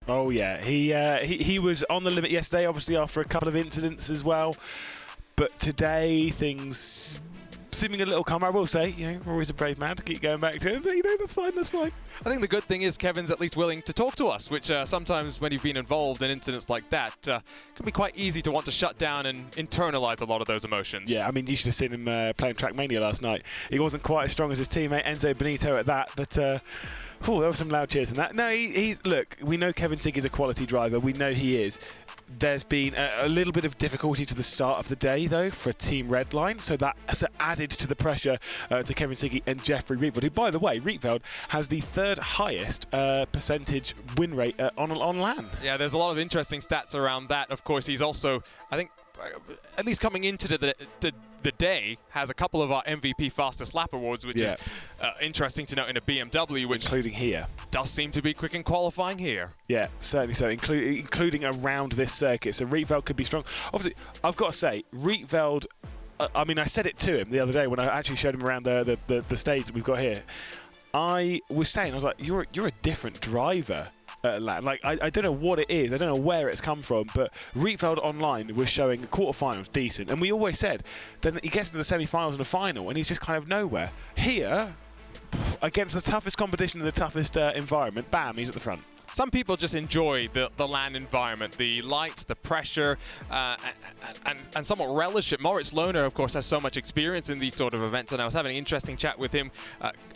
Oh yeah, he was on the limit yesterday, obviously after a couple of incidents as well. But today things seeming a little calmer. I will say, we're always a brave man to keep going back to him, but that's fine, that's fine. I think the good thing is Kevin's at least willing to talk to us, which sometimes when you've been involved in incidents like that, can be quite easy to want to shut down and internalize a lot of those emotions. Yeah, I mean, you should have seen him playing Trackmania last night. He wasn't quite as strong as his teammate Enzo Benito at that, but there were some loud cheers in that. No, look, we know Kevin Siggy's a quality driver. We know he is. There's been a little bit of difficulty to the start of the day, though, for Team Redline, so that's added to the pressure to Kevin Siggy and Jeffrey Rietveld, who, by the way, Rietveld has the third highest percentage win rate on LAN. Yeah, there's a lot of interesting stats around that. Of course, he's also, I think, at least coming into the day, has a couple of our MVP fastest lap awards, which is interesting to note in a BMW, which including here does seem to be quick in qualifying here. Yeah, certainly so, including around this circuit. So Rietveld could be strong. Obviously, I've got to say, Rietveld, I mean, I said it to him the other day when I actually showed him around the stage that we've got here. I was saying, I was like, you're a different driver. Like, I don't know what it is, I don't know where it's come from, but Rietveld online was showing quarterfinals decent, and we always said then he gets into the semi-finals and the final and he's just kind of nowhere. Here, against the toughest competition in the toughest environment, bam, he's at the front. Some people just enjoy the LAN environment, the lights, the pressure, and somewhat relish it. Moritz Lohner, of course, has so much experience in these sort of events, and I was having an interesting chat with him,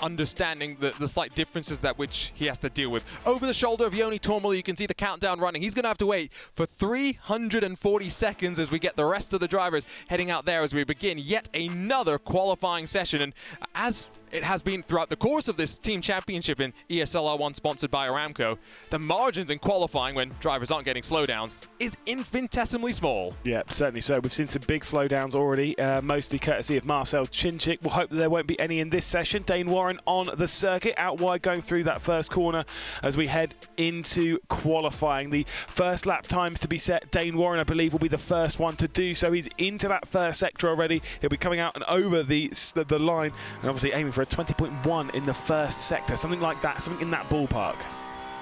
understanding the slight differences that which he has to deal with. Over the shoulder of Joni Tormala, you can see the countdown running. He's going to have to wait for 340 seconds as we get the rest of the drivers heading out there as we begin yet another qualifying session. And as it has been throughout the course of this team championship in ESL R1 sponsored by Aramco, the margins in qualifying when drivers aren't getting slowdowns is infinitesimally small. Yeah, certainly so. We've seen some big slowdowns already, mostly courtesy of Marcel Chinchik. We'll hope that there won't be any in this session. Dane Warren on the circuit, out wide going through that first corner as we head into qualifying. The first lap times to be set. Dane Warren, I believe, will be the first one to do so. He's into that first sector already. He'll be coming out and over the line and obviously aiming for a 20.1 in the first sector, something like that, something in that ballpark.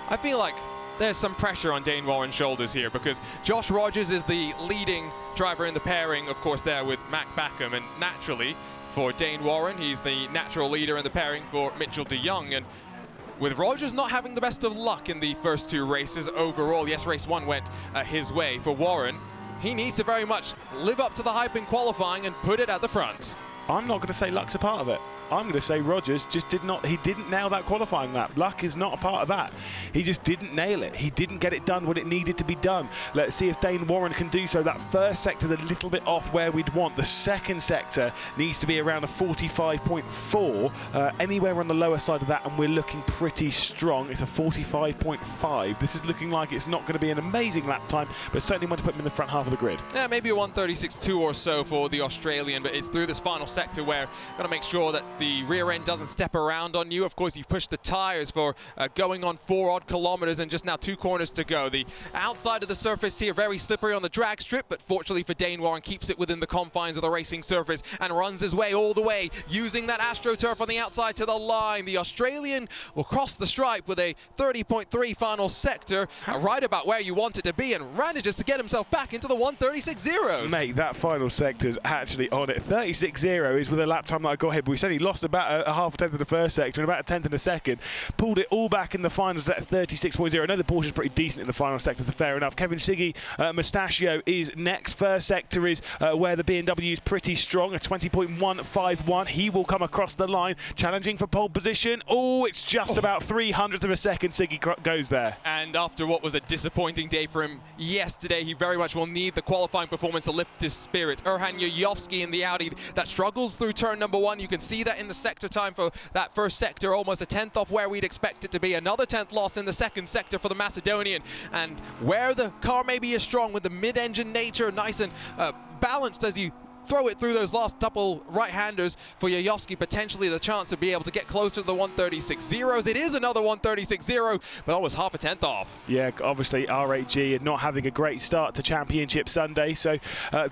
I feel like there's some pressure on Dane Warren's shoulders here because Josh Rogers is the leading driver in the pairing, of course, there with Mac Backham, and naturally for Dane Warren, he's the natural leader in the pairing for Mitchell de Jong. And with Rogers not having the best of luck in the first two races overall, yes, race one went his way for Warren, he needs to very much live up to the hype in qualifying and put it at the front. I'm not going to say luck's a part of it. I'm going to say Rogers just didn't nail that qualifying lap. Luck is not a part of that. He just didn't nail it. He didn't get it done when it needed to be done. Let's see if Dane Warren can do so. That first sector's a little bit off where we'd want. The second sector needs to be around a 45.4, anywhere on the lower side of that, and we're looking pretty strong. It's a 45.5. This is looking like it's not going to be an amazing lap time, but certainly want to put him in the front half of the grid. Yeah, maybe a 136.2 or so for the Australian, but it's through this final sector where you've got to make sure that the rear end doesn't step around on you. Of course, you've pushed the tires for going on 4 odd kilometers and just now 2 corners to go. The outside of the surface here very slippery on the drag strip, but fortunately for Dane Warren, keeps it within the confines of the racing surface and runs his way all the way using that AstroTurf on the outside to the line. The Australian will cross the stripe with a 30.3 final sector, right about where you want it to be, and manages to get himself back into the 136 zeros. Mate, that final sector's actually on it. 36.0 is with a lap time that I got here, but we said he lost about a half a tenth of the first sector and about a tenth in the second. Pulled it all back in the finals at 36.0. I know the Porsche's pretty decent in the final sector, so fair enough. Kevin Siggy, Mustachio is next. First sector is where the BMW is pretty strong, a 20.151. He will come across the line, challenging for pole position. Oh, it's just about 300th of a second Siggy goes there. And after what was a disappointing day for him yesterday, he very much will need the qualifying performance to lift his spirits. Erhan Yuyovsky in the Audi that struggles through turn number 1. You can see that in the sector time for that first sector, almost a 10th off where we'd expect it to be. Another 10th loss in the second sector for the Macedonian. And where the car maybe is strong with the mid-engine nature, nice and balanced as you throw it through those last double right-handers for Yayovsky, potentially the chance to be able to get closer to the 136.0s. It is another 136.0, but almost half a tenth off. Yeah, obviously RHG not having a great start to Championship Sunday, so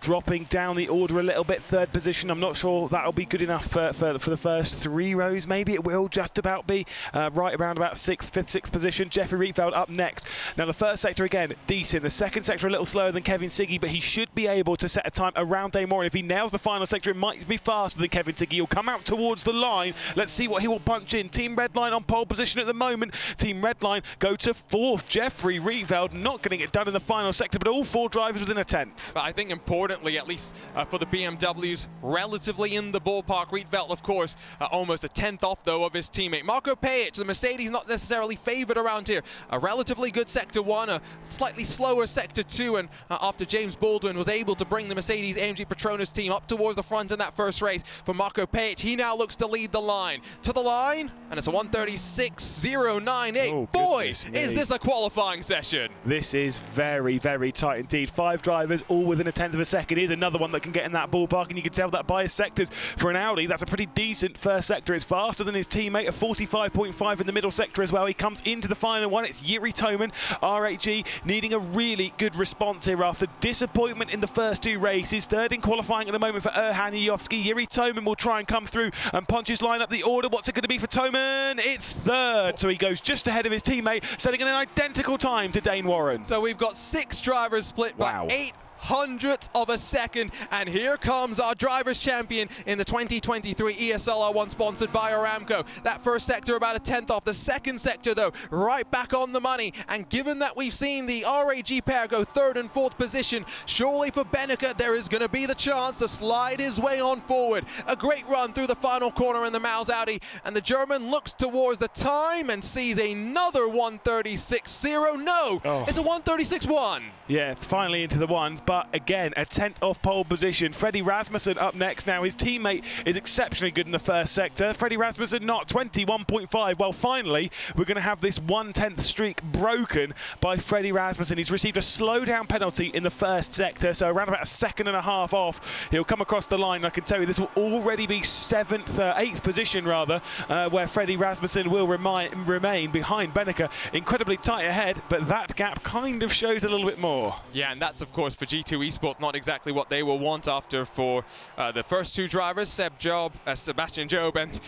dropping down the order a little bit. Third position, I'm not sure that'll be good enough for the first 3 rows. Maybe it will just about be right around about 6th, 5th, 6th position. Jeffrey Rietveld up next. Now the first sector again, decent. The second sector a little slower than Kevin Siggy, but he should be able to set a time around Damore. If he nails the final sector, it might be faster than Kevin Siggy. He'll come out towards the line. Let's see what he will punch in. Team Redline on pole position at the moment. Team Redline go to 4th. Jeffrey Rietveld not getting it done in the final sector, but all 4 drivers within a 10th. But I think importantly, at least for the BMWs, relatively in the ballpark. Rietveld, of course, almost a 10th off, though, of his teammate. Marco Pajic, the Mercedes, not necessarily favoured around here. A relatively good Sector 1, a slightly slower Sector 2, and after James Baldwin was able to bring the Mercedes-AMG Petronas team up towards the front in that first race for Marco Pajic, he now looks to lead the line. To the line, and it's a 136.098. Oh, boys, me. is this a qualifying session? This is very, very tight indeed. 5 drivers, all within a 10th of a second. Here's another one that can get in that ballpark, and you can tell that by his sectors. For an Audi, that's a pretty decent first sector. It's faster than his teammate, a 45.5 in the middle sector as well. He comes into the final one. It's Yuri Toman. RHG needing a really good response here after disappointment in the first 2 races. Third in qualifying at the moment for Erhan Yayovsky. Yuri Toman will try and come through and punch his line up the order. What's it going to be for Toman? It's 3rd. So he goes just ahead of his teammate, setting an identical time to Dane Warren. So we've got 6 drivers split by 800ths of a second, and here comes our drivers champion in the 2023 ESL R1 sponsored by Aramco. That first sector about a 10th off. The second sector though right back on the money, and given that we've seen the RAG pair go 3rd and 4th position, surely for Beneke there is going to be the chance to slide his way on forward. A great run through the final corner in the Maus Audi, and the German looks towards the time and sees another 136.0. No, it's a 136.1. Yeah, finally into the ones, but again, a 10th off pole position. Freddie Rasmussen up next now. His teammate is exceptionally good in the first sector. Freddie Rasmussen not 21.5. Well, finally, we're going to have this 1/10th streak broken by Freddie Rasmussen. He's received a slowdown penalty in the first sector, so around about a 2.5 off. He'll come across the line. I can tell you this will already be 8th position rather, where Freddie Rasmussen will remain behind Beneke. Incredibly tight ahead, but that gap kind of shows a little bit more. Yeah, and that's of course for G2 Esports not exactly what they will want after for the first 2 drivers, Sebastian Job and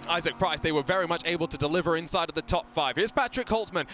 Isaac Price. They were very much able to deliver inside of the top 5. Here's Patrick Holtzman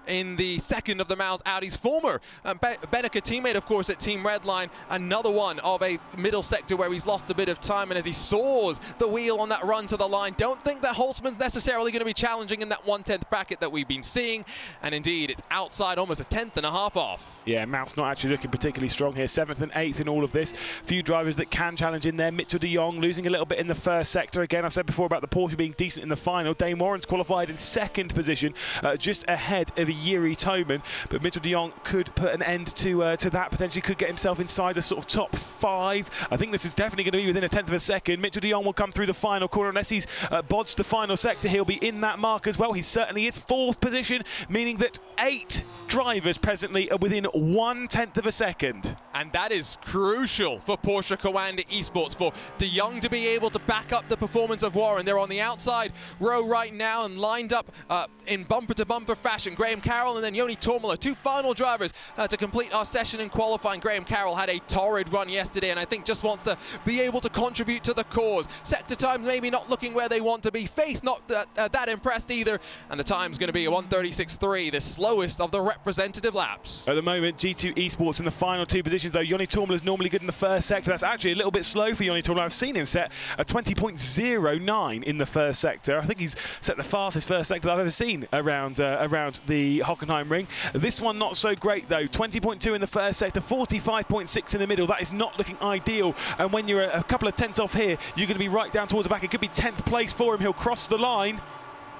in the second of the Maus Audi's former Beneke teammate, of course, at Team Redline. Another one of a middle sector where he's lost a bit of time, and as he soars the wheel on that run to the line, don't think that Holtzman's necessarily going to be challenging in that 1/10th bracket that we've been seeing, and indeed it's outside almost a 10.5 off. Yeah, Mount's not actually looking particularly strong here. 7th and 8th in all of this. Few drivers that can challenge in there. Mitchell de Jong losing a little bit in the first sector. Again, I've said before about the Porsche being decent in the final. Dane Warren's qualified in 2nd position, just ahead of Yuri Toman, but Mitchell de Jong could put an end to that, potentially could get himself inside the sort of top 5. I think this is definitely going to be within a 10th of a second. Mitchell de Jong will come through the final corner unless he's bodged the final sector. He'll be in that mark as well. He certainly is 4th position, meaning that 8 drivers presently are within 1/10 of a second. And that is crucial for Porsche Coanda Esports, for de Jong to be able to back up the performance of Warren. They're on the outside row right now and lined up in bumper-to-bumper fashion. Graham Carroll and then Joni Tormala, 2 final drivers to complete our session in qualifying. Graham Carroll had a torrid run yesterday, and I think just wants to be able to contribute to the cause. Sector times maybe not looking where they want to be. Face not that impressed either, and the time's going to be a 136.3, the slowest of the representative laps. At the moment, G2 Esports in the final 2 positions, though. Joni Tormala's normally good in the first sector. That's actually a little bit slow for Joni Tormala. I've seen him set a 20.09 in the first sector. I think he's set the fastest first sector I've ever seen around the Hockenheim ring. This one not so great though. 20.2 in the first sector, 45.6 in the middle. That is not looking ideal, and when you're a couple of tenths off here, you're going to be right down towards the back. It could be 10th place for him. He'll cross the line.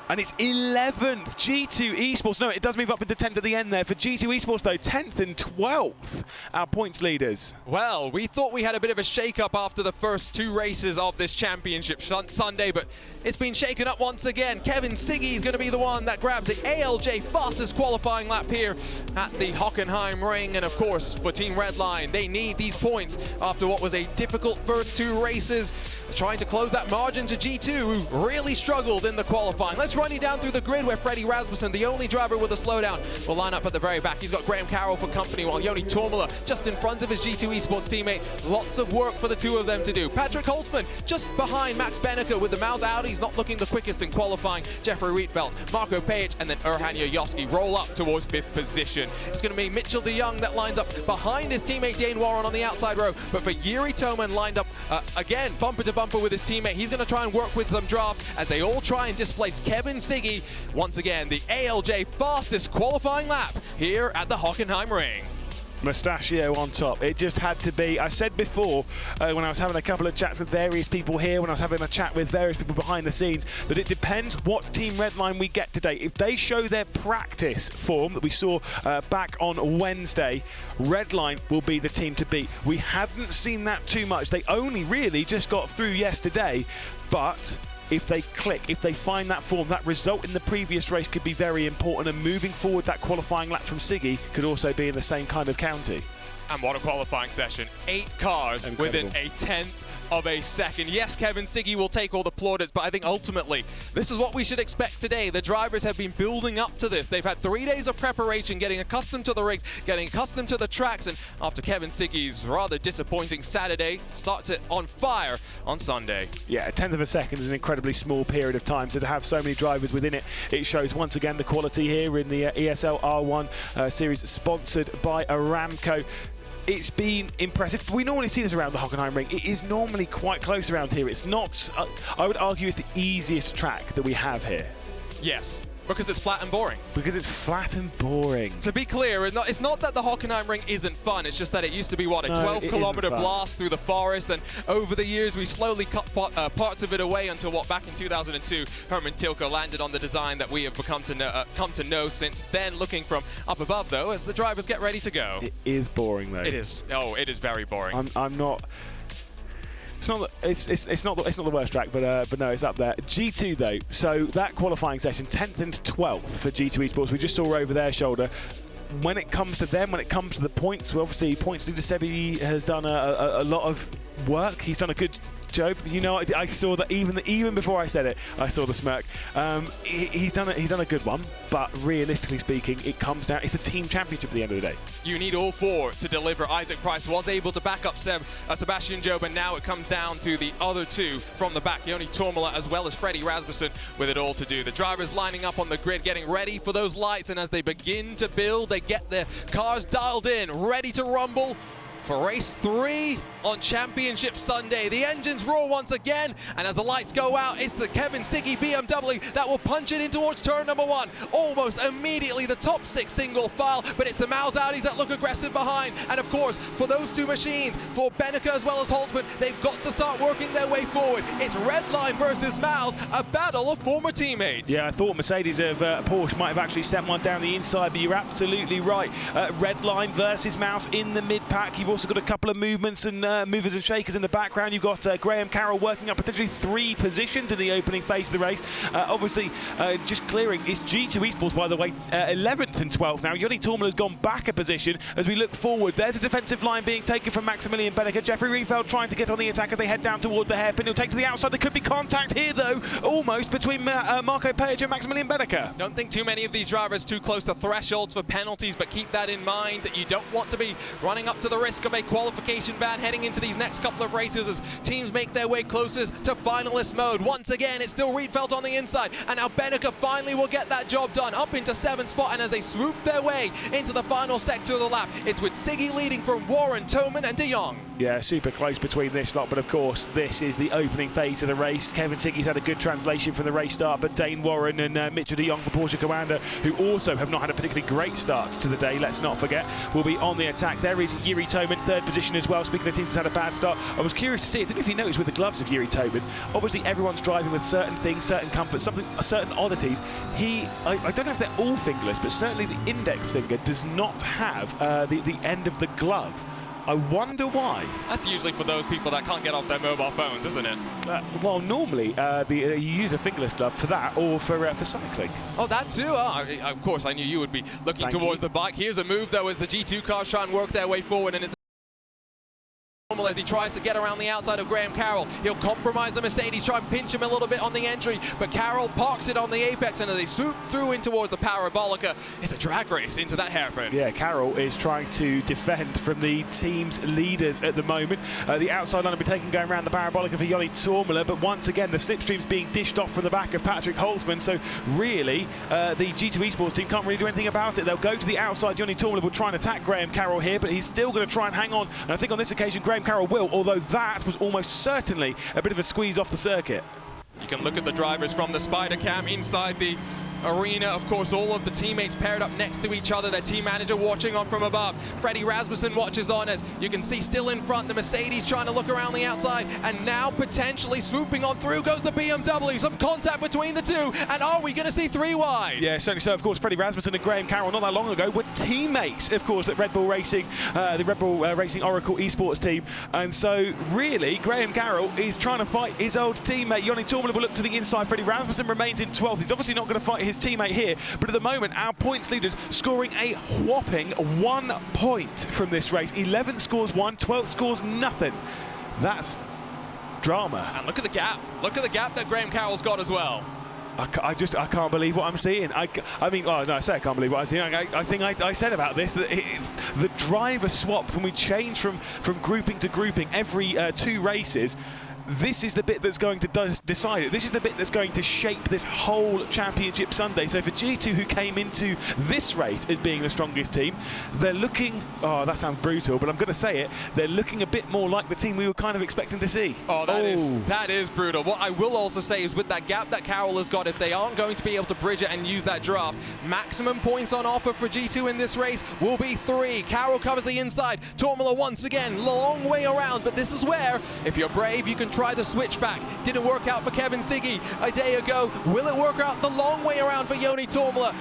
And it's 11th. G2 Esports, no, it does move up into 10th at the end there. For G2 Esports, though, 10th and 12th, our points leaders. Well, we thought we had a bit of a shake-up after the first 2 races of this championship Sunday, but it's been shaken up once again. Kevin Siggy is going to be the one that grabs the ALJ fastest qualifying lap here at the Hockenheim Ring. And, of course, for Team Redline, they need these points after what was a difficult first 2 races, trying to close that margin to G2, who really struggled in the qualifying. Let's run you down through the grid where Freddie Rasmussen, the only driver with a slowdown, will line up at the very back. He's got Graham Carroll for company, while Joni Tormula just in front of his G2 Esports teammate. Lots of work for the 2 of them to do. Patrick Holtzman just behind Max Benneker with the Maus Audis, not looking the quickest in qualifying. Jeffrey Rietveld, Marco Page, and then Erhan Yoyoski roll up towards 5th position. It's going to be Mitchell de Jong that lines up behind his teammate Dane Warren on the outside row, but for Yuri Toman lined up again bumper to bumper with his teammate. He's going to try and work with some draft as they all try and displace Kevin Siggy. Once again, the ALJ fastest qualifying lap here at the Hockenheim Ring. Mustachio on top. It just had to be. I said before, when I was having a couple of chats with various people here, when I was having a chat with various people behind the scenes, that it depends what Team Redline we get today. If they show their practice form that we saw back on Wednesday, Redline will be the team to beat. We hadn't seen that too much. They only really just got through yesterday, but if they click, if they find that form, that result in the previous race could be very important, and moving forward, that qualifying lap from Siggy could also be in the same kind of county. And what a qualifying session. 8 cars Incredible. within a 10th of a second. Yes, Kevin Siggy will take all the plaudits, but I think ultimately this is what we should expect today. The drivers have been building up to this. They've had 3 days of preparation, getting accustomed to the rigs, getting accustomed to the tracks, and after Kevin Siggy's rather disappointing Saturday, starts it on fire on Sunday. Yeah, a 10th of a second is an incredibly small period of time, so to have so many drivers within it, it shows once again the quality here in the ESL R1 series sponsored by Aramco. It's been impressive. We normally see this around the Hockenheim Ring. It is normally quite close around here. It's not, I would argue, it's the easiest track that we have here. Yes, because it's flat and boring. Because it's flat and boring. To be clear, it's not that the Hockenheim Ring isn't fun, it's just that it used to be, what, a 12-kilometer blast through the forest, and over the years we slowly cut parts of it away until, what, back in 2002, Herman Tilke landed on the design that we have come to know since then, looking from up above, though, as the drivers get ready to go. It is boring, though. It is. Oh, it is very boring. I'm not... It's not the worst track, but no, it's up there. G2 though, so that qualifying session, 10th and 12th for G2 Esports. We just saw over their shoulder. When it comes to them, when it comes to the points, well, obviously points leader Sebi has done a lot of work. He's done a good job. You know, I saw that even before I said it, I saw the smirk. He's done a good one, but realistically speaking, it comes down. It's a team championship at the end of the day. You need all 4 to deliver. Isaac Price was able to back up Sebastian Job, and now it comes down to the other 2 from the back, Joni Tormula as well as Freddie Rasmussen, with it all to do. The drivers lining up on the grid, getting ready for those lights, and as they begin to build, they get their cars dialed in, ready to rumble for race 3 on Championship Sunday. The engines roar once again, and as the lights go out, it's the Kevin Siggy BMW that will punch it in towards turn number 1. Almost immediately the top 6 single file, but it's the Maus Audis that look aggressive behind. And of course, for those 2 machines, for Benneker as well as Holtzman, they've got to start working their way forward. It's Redline versus Maus, a battle of former teammates. Yeah, I thought Mercedes of Porsche might have actually sent one down the inside, but you're absolutely right. Redline versus Maus in the mid-pack. You've also got a couple of movements and movers and shakers in the background. You've got Graham Carroll working up potentially 3 positions in the opening phase of the race. Obviously, just clearing. It's G2 Esports, by the way, 11th and 12th now. Joni Tormula has gone back a position as we look forward. There's a defensive line being taken from Maximilian Benneker. Jeffrey Rietveld trying to get on the attack as they head down toward the hairpin. He'll take to the outside. There could be contact here, though, almost between Marco Page and Maximilian Benneker. Don't think too many of these drivers too close to thresholds for penalties, but keep that in mind that you don't want to be running up to the risk of a qualification ban heading into these next couple of races as teams make their way closest to finalist mode. Once again, it's still Rietveld on the inside, and now Benneker finally will get that job done, up into 7th spot, and as they swoop their way into the final sector of the lap, it's with Siggy leading from Warren, Toman and de Jong. Yeah, super close between this lot, but of course, this is the opening phase of the race. Kevin Siggy's had a good translation from the race start, but Dane Warren and Mitchell de Jong, the Porsche Commander, who also have not had a particularly great start to the day, let's not forget, will be on the attack. There is Yuri Toman, 3rd position as well. Speaking of teams has had a bad start. I was curious to see, I don't know if you noticed with the gloves of Yuri Tobin, obviously everyone's driving with certain things, certain comforts, certain oddities. I don't know if they're all fingerless, but certainly the index finger does not have the end of the glove. I wonder why. That's usually for those people that can't get off their mobile phones, isn't it? Well, normally you use a fingerless glove for that or for cycling. Oh, that too? Oh, of course, I knew you would be looking towards the bike. Here's a move, though, as the G2 cars try and work their way forward, and it's as he tries to get around the outside of Graham Carroll. He'll compromise the Mercedes, try and pinch him a little bit on the entry, but Carroll parks it on the apex, and as they swoop through in towards the Parabolica, it's a drag race into that hairpin. Yeah, Carroll is trying to defend from the team's leaders at the moment. The outside line will be taken going around the Parabolica for Joni Tormula, but once again, the slipstream's being dished off from the back of Patrick Holzman, so really, the G2 Esports team can't really do anything about it. They'll go to the outside. Joni Tormula will try and attack Graham Carroll here, but he's still going to try and hang on, and I think on this occasion, Graham Carroll will, although that was almost certainly a bit of a squeeze off the circuit. You can look at the drivers from the Spider Cam inside the arena. Of course, all of the teammates paired up next to each other, their team manager watching on from above. Freddie Rasmussen watches on as you can see still in front, the Mercedes trying to look around the outside, and now potentially swooping on through goes the BMW. Some contact between the two, and are we going to see three wide? Yeah, certainly so. Of course, Freddie Rasmussen and Graham Carroll not that long ago were teammates, of course, at Red Bull Racing, the Red Bull Racing Oracle Esports team, and so really, Graham Carroll is trying to fight his old teammate. Joni Tormula will look to the inside. Freddie Rasmussen remains in 12th. He's obviously not going to fight his teammate here, but at the moment our points leaders scoring a whopping 1 point from this race. 11th scores 1, 12th scores nothing. That's drama. And look at the gap. Look at the gap that Graham Carroll's got as well. I can't believe what I'm seeing. I mean, oh no, I say I can't believe what I'm seeing. I think I said about this that the driver swaps when we change from grouping to grouping every 2 races. This is the bit that's going to decide it. This is the bit that's going to shape this whole championship Sunday. So for G2, who came into this race as being the strongest team, they're looking, oh, that sounds brutal, but I'm going to say it, they're looking a bit more like the team we were kind of expecting to see. Oh, that is brutal. What I will also say is with that gap that Carroll has got, if they aren't going to be able to bridge it and use that draft, maximum points on offer for G2 in this race will be 3. Carroll covers the inside. Tormula once again, long way around, but this is where, if you're brave, you can try the switchback. Didn't work out for Kevin Siggy a day ago. Will it work out the long way around for Joni Tormula?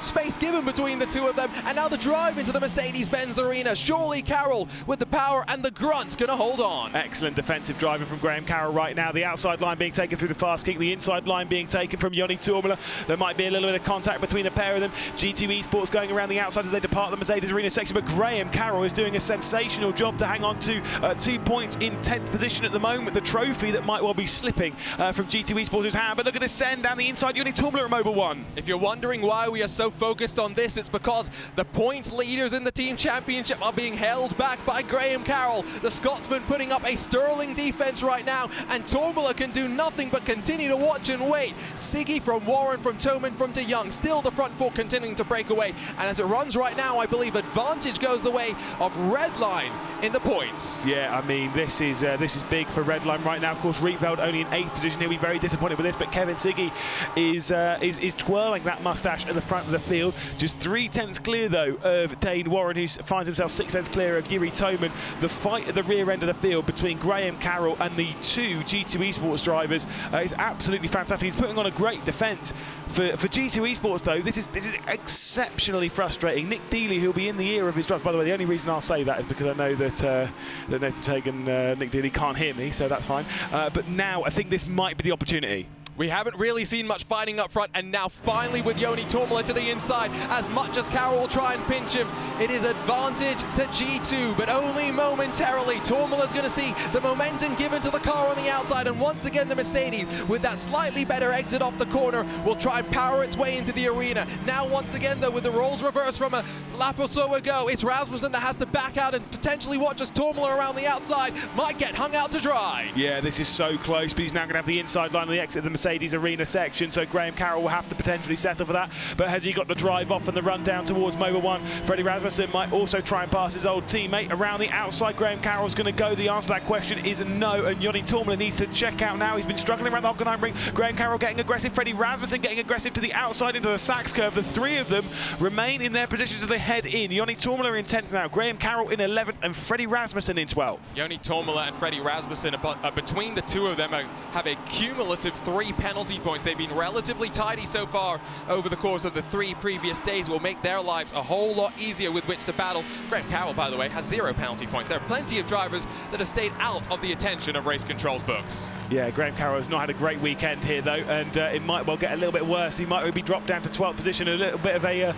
Space given between the two of them, and now the drive into the Mercedes-Benz arena. Surely Carroll, with the power and the grunts, going to hold on. Excellent defensive driving from Graham Carroll right now. The outside line being taken through the fast kick, the inside line being taken from Joni Tormula. There might be a little bit of contact between a pair of them. G2 Esports going around the outside as they depart the Mercedes arena section, but Graham Carroll is doing a sensational job to hang on to 2 points in 10th position at the moment. The trophy that might well be slipping from G2 Esports' hand, but look at this send down the inside. Joni Tormula at Mobile 1. If you're wondering why we are so focused on this, it's because the points leaders in the team championship are being held back by Graham Carroll. The Scotsman putting up a sterling defense right now, and Tormula can do nothing but continue to watch and wait. Siggy from Warren, from Toman, from De Jong, still the front 4 continuing to break away, and as it runs right now, I believe advantage goes the way of Redline in the points. Yeah, I mean, this is big for Redline right now. Of course, Rietveld only in 8th position. He'll be very disappointed with this, but Kevin Siggy is twirling that mustache at the front of the field. Just 3/10 clear, though, of Dane Warren, who finds himself 6/10 clear of Yuri Toman. The fight at the rear end of the field between Graham Carroll and the 2 G2 Esports drivers is absolutely fantastic. He's putting on a great defence. For G2 Esports, though, this is exceptionally frustrating. Nick Dealey, who'll be in the ear of his drives. By the way, the only reason I'll say that is because I know that Nathan Tagan, Nick Dealey can't hear me, so that's fine. But now I think this might be the opportunity. We haven't really seen much fighting up front, and now finally with Joni Tormula to the inside, as much as Carroll will try and pinch him, it is advantage to G2, but only momentarily. Tormula's going to see the momentum given to the car on the outside, and once again the Mercedes, with that slightly better exit off the corner, will try and power its way into the arena. Now once again though, with the roles reversed from a lap or so ago, it's Rasmussen that has to back out and potentially watch as Tormula around the outside might get hung out to dry. Yeah, this is so close, but he's now going to have the inside line of the exit of the Mercedes Arena section, so Graham Carroll will have to potentially settle for that. But has he got the drive off and the run down towards Mobile 1? Freddie Rasmussen might also try and pass his old teammate around the outside. Graham Carroll's going to go. The answer to that question is no, and Yoni Tormler needs to check out now. He's been struggling around the Hockenheim ring. Graham Carroll getting aggressive. Freddie Rasmussen getting aggressive to the outside into the Sachs curve. The three of them remain in their positions as they head in. Yoni Tormler in 10th now, Graham Carroll in 11th, and Freddie Rasmussen in 12th. Yoni Tormler and Freddie Rasmussen, between the two of them, have a cumulative 3 penalty points. They've been relatively tidy so far over the course of the 3 previous days. Will make their lives a whole lot easier with which to battle. Graham Carroll, by the way, has 0 penalty points. There are plenty of drivers that have stayed out of the attention of Race Control's books. Yeah, Graham Carroll has not had a great weekend here though, and it might well get a little bit worse. He might be dropped down to 12th position. A little bit of a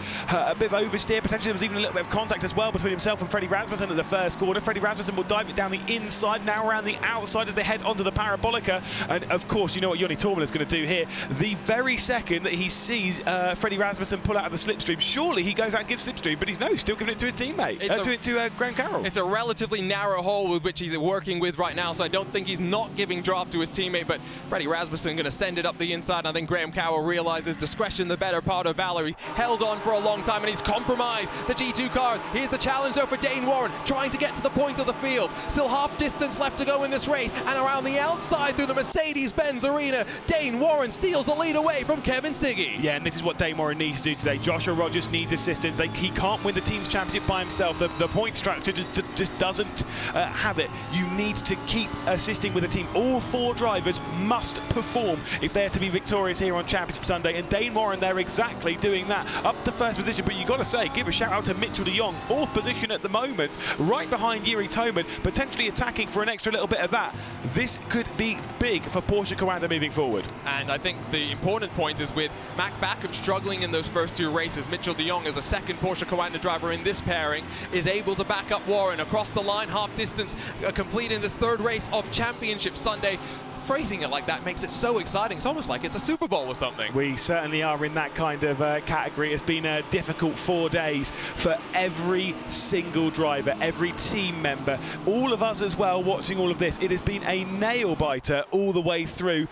bit of oversteer potentially. There was even a little bit of contact as well between himself and Freddie Rasmussen at the first corner. Freddie Rasmussen will dive it down the inside, now around the outside as they head onto the Parabolica. And of course, you know what Yoni Tormler is going to do here. The very second that he sees Freddie Rasmussen pull out of the slipstream, surely he goes out and gives slipstream, but he's still giving it to his teammate, to Graham Carroll. It's a relatively narrow hole with which he's working with right now, so I don't think he's not giving draft to his teammate, but Freddie Rasmussen going to send it up the inside, and I think Graham Carroll realizes discretion the better part of valor. He held on for a long time, and he's compromised the G2 cars. Here's the challenge, though, for Dane Warren, trying to get to the point of the field. Still half distance left to go in this race, and around the outside through the Mercedes-Benz Arena, Dane Warren steals the lead away from Kevin Siggy. Yeah, and this is what Dane Warren needs to do today. Joshua Rogers needs assistance. He can't win the team's championship by himself. The point structure just doesn't have it. You need to keep assisting with the team. All 4 drivers must perform if they're to be victorious here on Championship Sunday, and Dane Warren, they're exactly doing that. Up to 1st position, but you've got to say, give a shout out to Mitchell de Jong, 4th position at the moment, right behind Yuri Toman, potentially attacking for an extra little bit of that. This could be big for Porsche Coanda moving forward. And I think the important point is with Mac Backup struggling in those first 2 races, Mitchell de Jong, as the second Porsche Coanda driver in this pairing, is able to back up Warren across the line, half distance, completing this 3rd race of Championship Sunday. Phrasing it like that makes it so exciting. It's almost like it's a Super Bowl or something. We certainly are in that kind of category. It's been a difficult 4 days for every single driver, every team member, all of us as well watching all of this. It has been a nail-biter all the way through.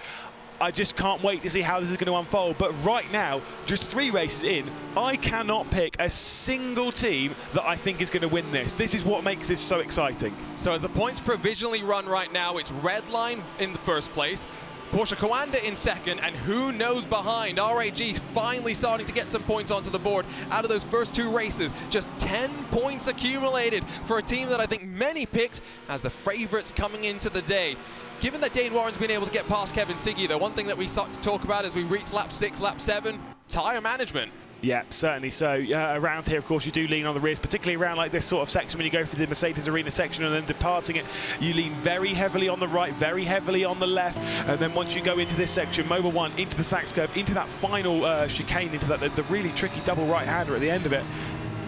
I just can't wait to see how this is going to unfold. But right now, just 3 races in, I cannot pick a single team that I think is going to win this. This is what makes this so exciting. So as the points provisionally run right now, it's Redline in the first place, Porsche Coanda in second, and who knows behind. RAG finally starting to get some points onto the board out of those first 2 races. Just 10 points accumulated for a team that I think many picked as the favorites coming into the day. Given that Dane Warren's been able to get past Kevin Siggy, though, one thing that we start to talk about as we reach lap 6, lap 7, tyre management. Yeah, certainly. So around here, of course, you do lean on the rears, particularly around like this sort of section when you go through the Mercedes Arena section and then departing it, you lean very heavily on the right, very heavily on the left, and then once you go into this section, Mobile 1, into the Sachs curve, into that final chicane, into the really tricky double right-hander at the end of it,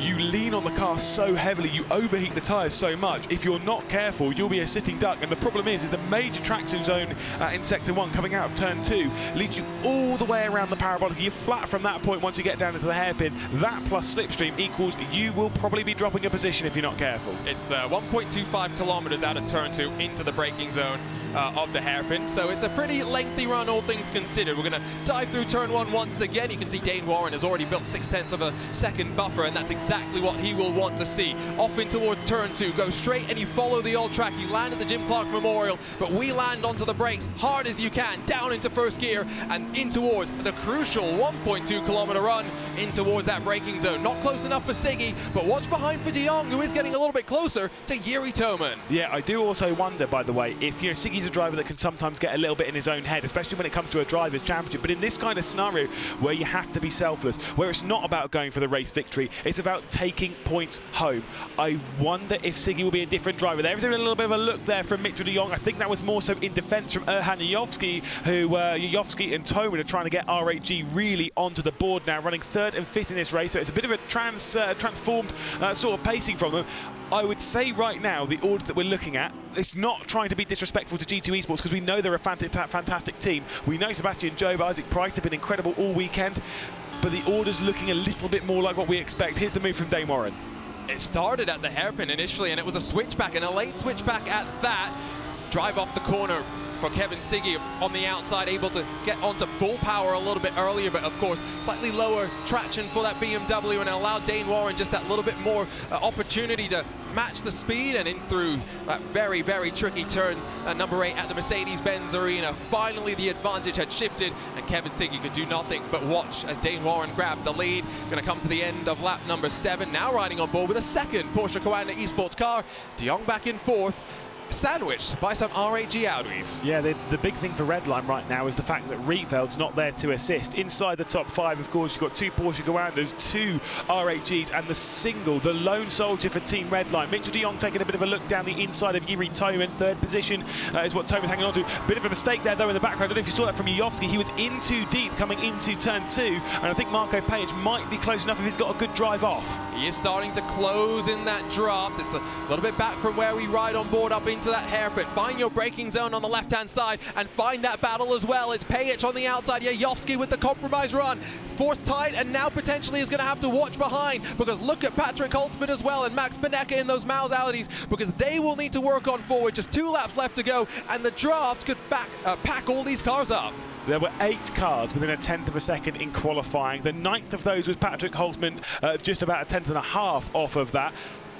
you lean on the car so heavily, you overheat the tyres so much. If you're not careful, you'll be a sitting duck. And the problem is the major traction zone in Sector 1 coming out of Turn 2 leads you all the way around the Parabolica. You're flat from that point once you get down into the hairpin. That plus slipstream equals you will probably be dropping a position if you're not careful. It's 1.25 kilometers out of Turn 2 into the braking zone of the hairpin, so it's a pretty lengthy run, all things considered. We're going to dive through Turn 1 once again. You can see Dane Warren has already built 0.6 of a second buffer, and that's exactly what he will want to see. Off in towards Turn 2, go straight and you follow the old track. You land at the Jim Clark Memorial, but we land onto the brakes hard as you can, down into first gear and in towards the crucial 1.2 kilometer run in towards that braking zone. Not close enough for Siggy, but watch behind for de Jong, who is getting a little bit closer to Yuri Toman. Yeah, I do also wonder, by the way, if Siggy's a driver that can sometimes get a little bit in his own head, especially when it comes to a driver's championship. But in this kind of scenario where you have to be selfless, where it's not about going for the race victory, it's about taking points home. I wonder if Siggy will be a different driver. There is a little bit of a look there from Mitchell de Jong. I think that was more so in defence from Erhan Yovsky, who Yovsky and Toman are trying to get RAG really onto the board now, running 3rd and 5th in this race. So it's a bit of a transformed sort of pacing from them. I would say right now, the order that we're looking at, it's not trying to be disrespectful to G2 Esports because we know they're a fantastic team. We know Sebastian Job, Isaac Price have been incredible all weekend, but the order's looking a little bit more like what we expect. Here's the move from Dane Warren. It started at the hairpin initially, and it was a switchback, and a late switchback at that. Drive off the corner for Kevin Siggy on the outside, able to get onto full power a little bit earlier, but of course slightly lower traction for that BMW, and allowed Dane Warren just that little bit more opportunity to match the speed and in through that very, very tricky turn number 8 at the Mercedes-Benz Arena. Finally the advantage had shifted and Kevin Siggy could do nothing but watch as Dane Warren grabbed the lead. Going to come to the end of lap number 7, now riding on board with a second Porsche Coanda Esports car. De Jong back in 4th, sandwiched by some RAG Audis. Yeah, the big thing for Redline right now is the fact that Rietveld's not there to assist. Inside the top 5, of course, you've got 2 Porsche Coandas, 2 RAGs, and the lone soldier for Team Redline. Mitchell de Jong taking a bit of a look down the inside of Yuri Toman. 3rd position is what Toman's hanging on to. Bit of a mistake there, though, in the background. I don't know if you saw that from Yujovski. He was in too deep coming into turn 2, and I think Marco Page might be close enough if he's got a good drive off. He is starting to close in that draft. It's a little bit back from where we ride on board up into that hairpin. Find your braking zone on the left-hand side and find that battle as well. It's Pajic on the outside. Yujovski with the compromise run. Forced tight, and now potentially is going to have to watch behind, because look at Patrick Holtzman as well and Max Benecke in those Maus Audis, because they will need to work on forward. Just 2 laps left to go, and the draft could pack all these cars up. There were 8 cars within a 1/10 of a second in qualifying. The 9th of those was Patrick Holtzman, just about a 1/10 and a half off of that.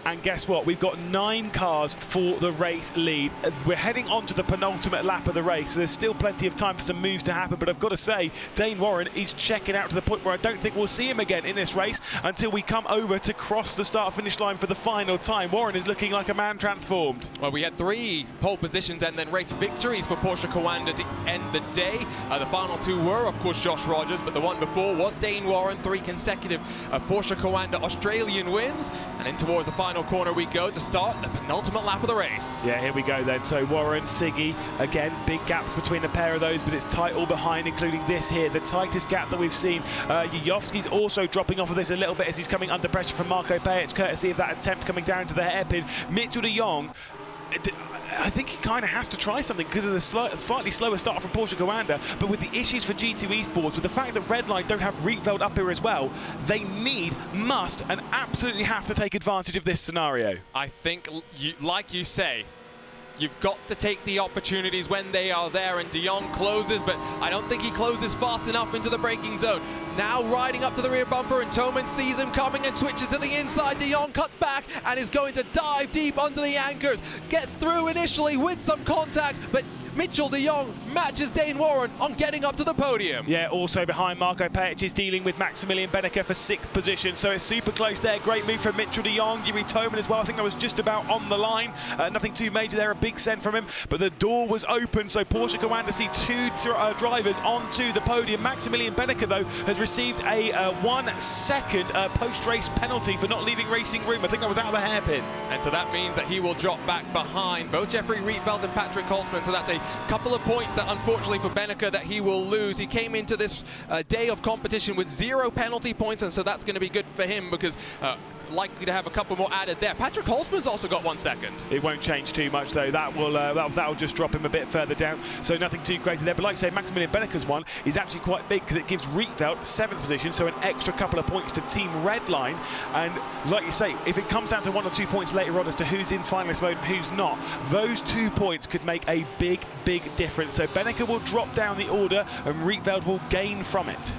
And guess what? We've got 9 cars for the race lead. We're heading on to the penultimate lap of the race, so there's still plenty of time for some moves to happen. But I've got to say, Dane Warren is checking out to the point where I don't think we'll see him again in this race until we come over to cross the start-finish line for the final time. Warren is looking like a man transformed. Well, we had 3 pole positions and then race victories for Porsche Coanda to end the day. The final 2 were, of course, Josh Rogers, but the one before was Dane Warren. 3 consecutive Porsche Coanda Australian wins. And in towards the final corner we go to start the penultimate lap of the race. Yeah, here we go then. So Warren, Siggy, again, big gaps between the pair of those, but it's tight all behind, including this here, the tightest gap that we've seen. Yujovski's also dropping off of this a little bit as he's coming under pressure from Marco Pajic, courtesy of that attempt coming down to the hairpin. Mitchell de Jong, I think he kind of has to try something because of the slightly slower start from Porsche Coanda, but with the issues for G2 Esports, with the fact that Redline don't have Rietveld up here as well, they must, and absolutely have to take advantage of this scenario. I think, like you say, you've got to take the opportunities when they are there, and de Jong closes, but I don't think he closes fast enough into the braking zone. Now riding up to the rear bumper, and Toman sees him coming and switches to the inside. De Jong cuts back and is going to dive deep under the anchors. Gets through initially with some contact, but Mitchell de Jong matches Dane Warren on getting up to the podium. Yeah, also behind Marco Pajic is dealing with Maximilian Benecke for 6th position, so it's super close there. Great move from Mitchell de Jong. Yuri Toman as well, I think that was just about on the line. Nothing too major there, a big send from him, but the door was open, so Porsche Coanda see 2 drivers onto the podium. Maximilian Benecke, though, has received a 1-second post-race penalty for not leaving racing room. I think that was out of the hairpin. And so that means that he will drop back behind both Jeffrey Rietveld and Patrick Holtzman, so that's a couple of points that unfortunately for Benecke that he will lose. He came into this day of competition with 0 penalty points, and so that's going to be good for him because likely to have a couple more added there. Patrick Holtzman's also got 1 second. It won't change too much though. That'll just drop him a bit further down, so nothing too crazy there. But like I say, Maximilian Benecke's one is actually quite big because it gives Rietveld 7th position, so an extra couple of points to Team Redline. And like you say, if it comes down to 1 or 2 points later on as to who's in finalist mode and who's not, those 2 points could make a big difference. So Benecke will drop down the order and Rietveld will gain from it.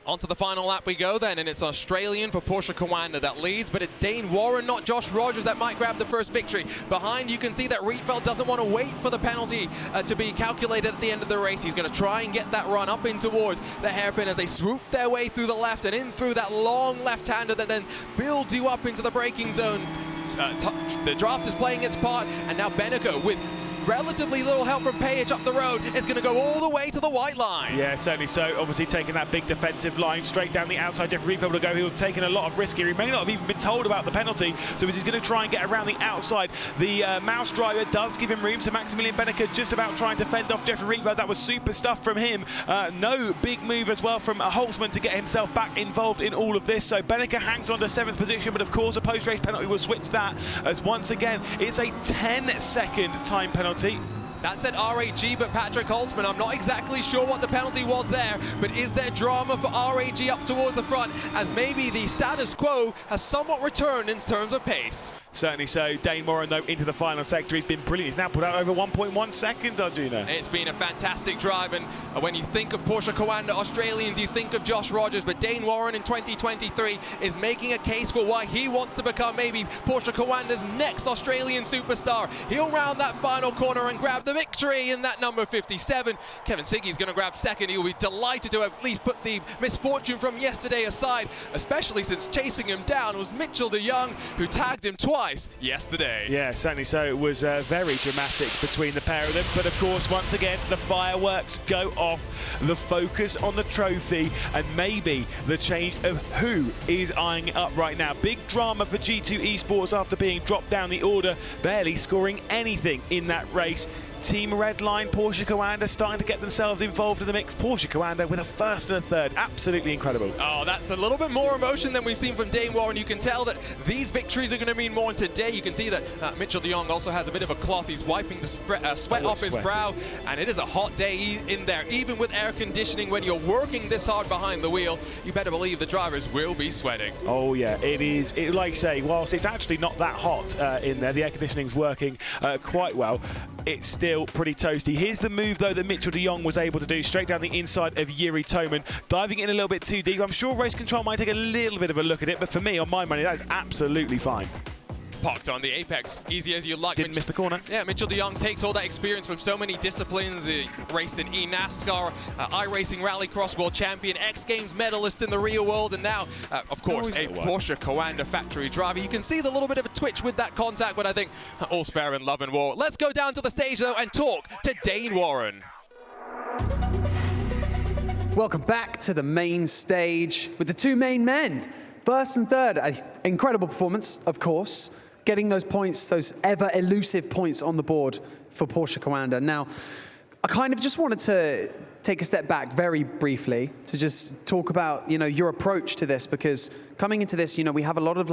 On to the final lap we go then, and it's Australian for Porsche Coanda that leads, but it's Dane Warren, not Josh Rogers, that might grab the first victory. Behind, you can see that Rietveld doesn't want to wait for the penalty to be calculated at the end of the race. He's going to try and get that run up in towards the hairpin as they swoop their way through the left and in through that long left-hander that then builds you up into the braking zone. The draft is playing its part, and now Benecke with relatively little help from Pajic up the road is going to go all the way to the white line. Yeah, certainly so. Obviously taking that big defensive line straight down the outside. Jeffrey Rietveld will go. He was taking a lot of risk here. He may not have even been told about the penalty, so he's going to try and get around the outside. The mouse driver does give him room, so Maximilian Benecke just about trying to fend off Jeffrey Rietveld. That was super stuff from him. No big move as well from Holtzman to get himself back involved in all of this. So Benecke hangs on to 7th position, but of course a post-race penalty will switch that, as once again it's a 10-second time penalty. That said RAG, but Patrick Holtzman, I'm not exactly sure what the penalty was there, but is there drama for RAG up towards the front, as maybe the status quo has somewhat returned in terms of pace? Certainly so. Dane Warren, though, into the final sector. He's been brilliant. He's now put out over 1.1 seconds, Arjuna. It's been a fantastic drive, and when you think of Porsche Coanda Australians, you think of Josh Rogers, but Dane Warren in 2023 is making a case for why he wants to become maybe Porsche Coanda's next Australian superstar. He'll round that final corner and grab the victory in that number 57. Kevin Siggy's going to grab second. He'll be delighted to at least put the misfortune from yesterday aside, especially since chasing him down was Mitchell de Jong, who tagged him twice yesterday. Yeah, certainly so. It was very dramatic between the pair of them. But of course, once again, the fireworks go off, the focus on the trophy, and maybe the change of who is eyeing it up right now. Big drama for G2 Esports after being dropped down the order, barely scoring anything in that race. Team Redline, Porsche Coanda starting to get themselves involved in the mix. Porsche Coanda with a first and a third. Absolutely incredible. Oh, that's a little bit more emotion than we've seen from Dane Warren. You can tell that these victories are going to mean more today. You can see that Mitchell de Jong also has a bit of a cloth. He's wiping the sweat off his brow. And it is a hot day in there. Even with air conditioning, when you're working this hard behind the wheel, you better believe the drivers will be sweating. Oh, yeah, it is. Like I say, whilst it's actually not that hot in there, the air conditioning's working quite well. It's still pretty toasty. Here's the move, though, that Mitchell de Jong was able to do straight down the inside of Yuri Toman, diving in a little bit too deep. I'm sure Race Control might take a little bit of a look at it, but for me, on my money, that is absolutely fine. Parked on the apex, easy as you like. Didn't miss the corner. Yeah, Mitchell de Jong takes all that experience from so many disciplines. He raced in eNASCAR, iRacing Rallycross World Champion, X Games medalist in the real world, and now, of course, a Porsche Coanda factory driver. You can see the little bit of a twitch with that contact, but I think all's fair in love and war. Let's go down to the stage, though, and talk to Dane Warren. Welcome back to the main stage with the two main men. First and third, an incredible performance, of course. Getting those points, those ever elusive points on the board for Porsche Coanda. Now, I kind of just wanted to take a step back very briefly to just talk about, your approach to this, because coming into this, we have a lot of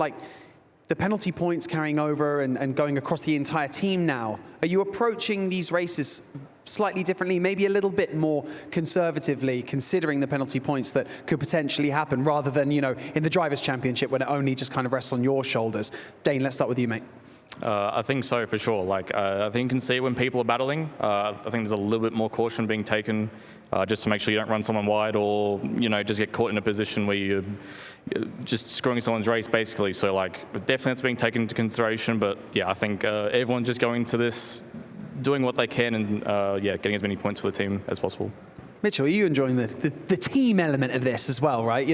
the penalty points carrying over and going across the entire team now. Are you approaching these races slightly differently, maybe a little bit more conservatively, considering the penalty points that could potentially happen, rather than, in the Drivers' Championship when it only just kind of rests on your shoulders? Dane, let's start with you, mate. I think so, for sure. I think you can see when people are battling, I think there's a little bit more caution being taken just to make sure you don't run someone wide or, just get caught in a position where you're just screwing someone's race, basically. So, definitely that's being taken into consideration. But, yeah, I think everyone's just going to this doing what they can and, getting as many points for the team as possible. Mitchell, are you enjoying the team element of this as well, right?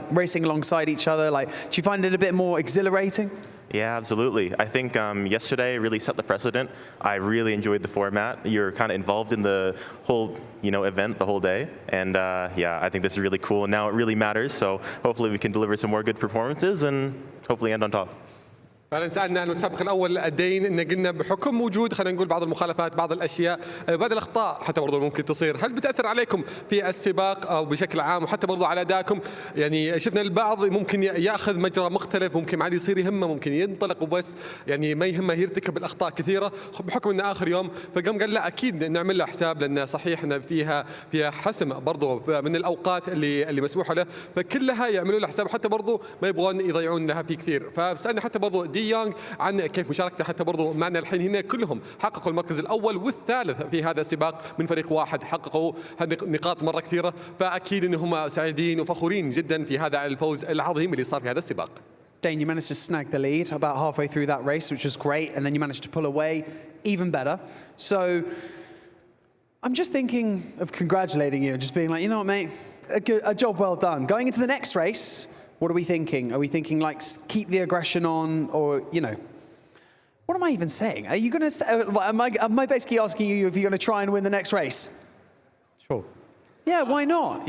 Racing alongside each other. Do you find it a bit more exhilarating? Yeah, absolutely. I think yesterday really set the precedent. I really enjoyed the format. You're kind of involved in the whole, event the whole day. And yeah, I think this is really cool. And now it really matters. So hopefully we can deliver some more good performances and hopefully end on top. فعلا سألنا عن المتسابق الأول دين إن قلنا بحكم وجود خلينا نقول بعض المخالفات بعض الأشياء بعض الأخطاء حتى برضو ممكن تصير، هل بتأثر عليكم في السباق أو بشكل عام وحتى برضو على أدائكم؟ شفنا البعض ممكن يأخذ مجرى مختلف، ممكن عادي يصير يهمه ممكن ينطلق وبس، ما يهمه يرتكب الأخطاء كثيرة بحكم إنه آخر يوم، فقام قال لا أكيد نعمل له حساب لأن صحيح إن فيها حسم برضو من الأوقات اللي مسموحة له، فكلها يعملوا له حساب حتى برضو ما يبغون يضيعون لها في كثير. فسألنا حتى برضو دي يونغ عن كيف مشاركته حتى برضو معنا الحين هنا كلهم حققوا المركز الأول والثالث في هذا السباق من فريق واحد، حققوا نقاط مرة كثيرة، فأكيد إنهم سعيدين وفخورين جدا في هذا الفوز العظيم اللي صار في هذا السباق. Dane, you managed to snag the lead about halfway through that race, which was great, and then you managed to pull away even better. So I'm just thinking of congratulating you and just being like, you know what, mate, a job well done. Going into the next race, what are we thinking? Are we thinking keep the aggression on, or what am I even saying? Are you going to? Am I basically asking you if you're going to try and win the next race? Sure. Yeah, why not?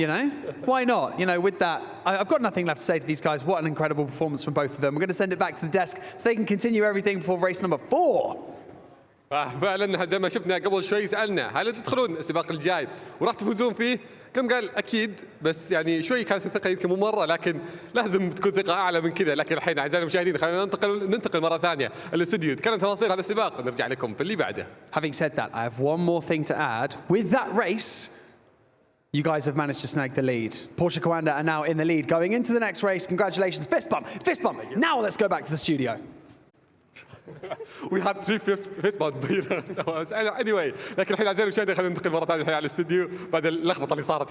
Why not? With that, I've got nothing left to say to these guys. What an incredible performance from both of them. We're going to send it back to the desk so they can continue everything before race number 4. فعلا زي ما شفنا قبل شوي سالنا هل تدخلون السباق الجاي وراح تفوزون فيه؟ كم قال اكيد، بس يعني شوي كانت الثقه يمكن مو مره، لكن لازم تكون ثقه اعلى من كذا. لكن الحين اعزائي المشاهدين خلينا ننتقل مره ثانيه الاستوديو، نتكلم تفاصيل هذا السباق ونرجع لكم في اللي بعده. Having said that, I have one more thing to add. With that race, you guys have managed to snag the lead. Porsche Coanda are now in the lead going into the next race. Congratulations. Fist bump, fist bump. Now let's go back to the studio. We had 3 fist bump. Anyway، لكن الحين اعزائي المشاهدين خلينا ننتقل مره ثانيه على الاستوديو بعد اللخبطه اللي صارت